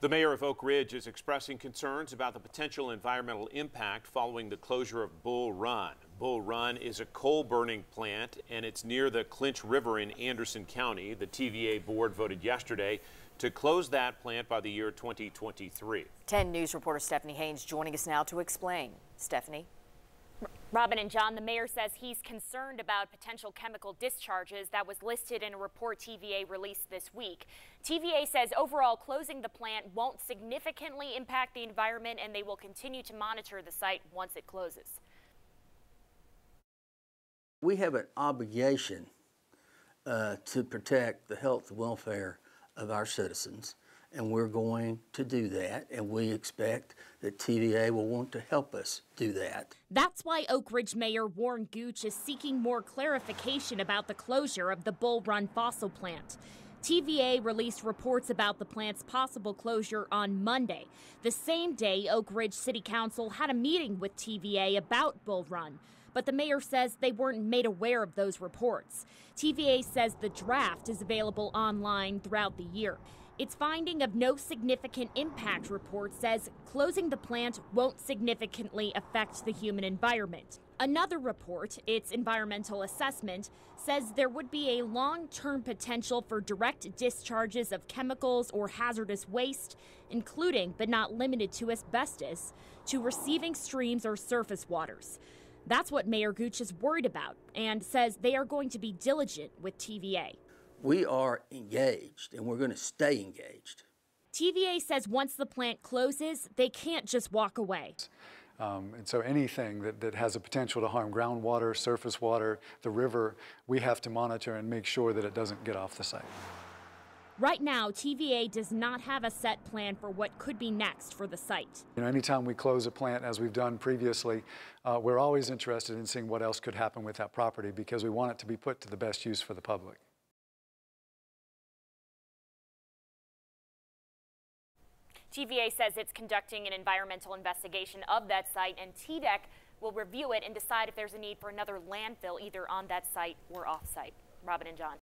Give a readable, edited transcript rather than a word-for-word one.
The mayor of Oak Ridge is expressing concerns about the potential environmental impact following the closure of Bull Run. Bull Run is a coal burning plant and it's near the Clinch River in Anderson County. The TVA board voted yesterday to close that plant by the year 2023. 10 News reporter Stephanie Haynes joining us now to explain. Stephanie. Robin and John, the mayor says he's concerned about potential chemical discharges that was listed in a report TVA released this week. TVA says overall closing the plant won't significantly impact the environment and they will continue to monitor the site once it closes. We have an obligation to protect the health and welfare of our citizens, and we're going to do that, and we expect that TVA will want to help us do that. That's why Oak Ridge Mayor Warren Gooch is seeking more clarification about the closure of the Bull Run fossil plant. TVA released reports about the plant's possible closure on Monday. The same day, Oak Ridge City Council had a meeting with TVA about Bull Run, but the mayor says they weren't made aware of those reports. TVA says the draft is available online throughout the year. Its finding of no significant impact report says closing the plant won't significantly affect the human environment. Another report, its environmental assessment, says there would be a long-term potential for direct discharges of chemicals or hazardous waste, including but not limited to asbestos, to receiving streams or surface waters. That's what Mayor Gooch is worried about and says they are going to be diligent with TVA. We are engaged, and we're going to stay engaged. TVA says once the plant closes, they can't just walk away. And so anything that has a potential to harm groundwater, surface water, the river, we have to monitor and make sure that it doesn't get off the site. Right now, TVA does not have a set plan for what could be next for the site. Anytime we close a plant, as we've done previously, we're always interested in seeing what else could happen with that property because we want it to be put to the best use for the public. TVA says it's conducting an environmental investigation of that site, and TDEC will review it and decide if there's a need for another landfill either on that site or off-site. Robin and John.